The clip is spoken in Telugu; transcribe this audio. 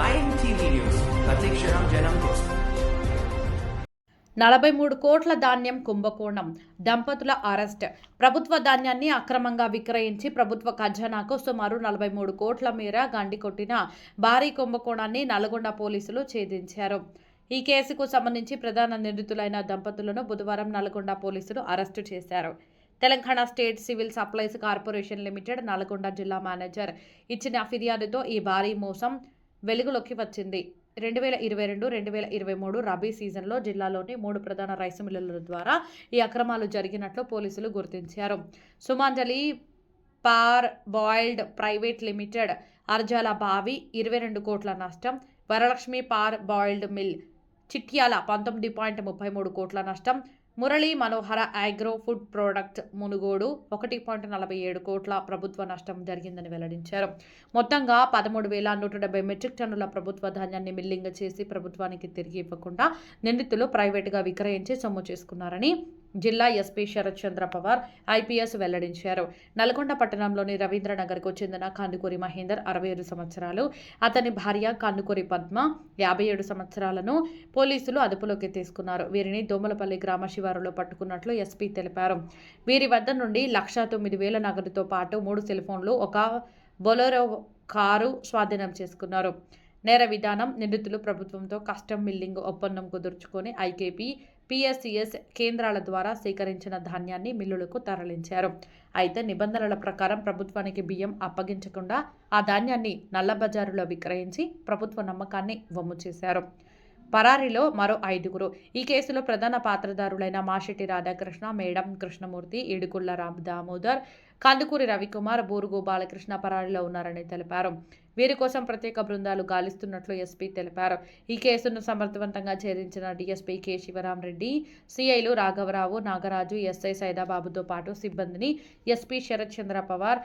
INTV న్యూస్ ప్రతిక్షణం జనం కోసం. 43 కోట్ల ధాన్యం కుంభకోణం, దంపతుల అరెస్ట్. ప్రభుత్వ ధాన్యాన్ని అక్రమంగా విక్రయించి ప్రభుత్వ ఖజానాకు సుమారు 43 కోట్ల మేర గండికొట్టిన భారీ కుంభకోణాన్ని నల్గొండ పోలీసులు ఛేదించారు. ఈ కేసుకు సంబంధించి ప్రధాన నిందితులైన దంపతులను బుధవారం నల్గొండ పోలీసులు అరెస్టు చేశారు. Telangana state civil supplies corporation limited Nalgonda జిల్లా మేనేజర్ ఇచ్చిన ఫిర్యాదుతో ఈ భారీ మోసం వెలుగులోకి వచ్చింది. 2022-2023 రబీ సీజన్లో జిల్లాలోని 3 ప్రధాన రైసు మిల్లుల ద్వారా ఈ అక్రమాలు జరిగినట్లు పోలీసులు గుర్తించారు. సుమాంజలి పార్ బాయిల్డ్ ప్రైవేట్ లిమిటెడ్ అర్జాల బావి 22 కోట్ల నష్టం, వరలక్ష్మి పార్ బాయిల్డ్ మిల్ చిట్యాల 19.33 కోట్ల నష్టం, మురళీ మనోహర అగ్రో ఫుడ్ ప్రొడక్ట్ మునుగోడు 1.47 కోట్ల ప్రభుత్వ నష్టం జరిగిందని వెల్లడించారు. మొత్తంగా 13,170 మెట్రిక్ టన్నుల ప్రభుత్వ ధాన్యాన్ని మిల్లింగ్ చేసి ప్రభుత్వానికి తిరిగి ఇవ్వకుండా నిందితులు ప్రైవేటుగా విక్రయించి సొమ్ము చేసుకున్నారని జిల్లా ఎస్పీ శరత్ చంద్ర పవార్ ఐపీఎస్ వెల్లడించారు. నల్గొండ పట్టణంలోని రవీంద్రనగర్కు చెందిన కందుకూరి మహేందర్ 67 సంవత్సరాలు, అతని భార్య కందుకూరి పద్మ 57 సంవత్సరాలను పోలీసులు అదుపులోకి తీసుకున్నారు. వీరిని దోమలపల్లి గ్రామ శివారులో పట్టుకున్నట్లు ఎస్పీ తెలిపారు. వీరి వద్ద నుండి 1,09,000 నగదుతో పాటు 3 సెల్ ఫోన్లు, ఒక బొలెరో కారు స్వాధీనం చేసుకున్నారు. నేర విధానం: నిందితులు ప్రభుత్వంతో కస్టమ్ మిల్లింగ్ ఒప్పందం కుదుర్చుకొని ఐకేపీ, పిఎస్సిఎస్ కేంద్రాల ద్వారా సేకరించిన ధాన్యాన్ని మిల్లులకు తరలించారు. అయితే నిబంధనల ప్రకారం ప్రభుత్వానికి బియ్యం అప్పగించకుండా ఆ ధాన్యాన్ని నల్లబజారులో విక్రయించి ప్రభుత్వ నమ్మకాన్ని వమ్ము చేశారు. పరారీలో మరో 5గురు. ఈ కేసులో ప్రధాన పాత్రధారులైన మాషెట్టి రాధాకృష్ణ, మేడం కృష్ణమూర్తి, ఇడుకుళ్ల రామ్ దామోదర్, కందుకూరి రవికుమార్, బూరుగు బాలకృష్ణ పరారీలో ఉన్నారని తెలిపారు. వీరి కోసం ప్రత్యేక బృందాలు గాలిస్తున్నట్లు ఎస్పీ తెలిపారు. ఈ కేసును సమర్థవంతంగా ఛేదించిన డీఎస్పీ కె శివరామరెడ్డి, సిఐలు రాఘవరావు, నాగరాజు, ఎస్ఐ సైదాబాబుతో పాటు సిబ్బందిని ఎస్పీ శరత్ చంద్ర పవార్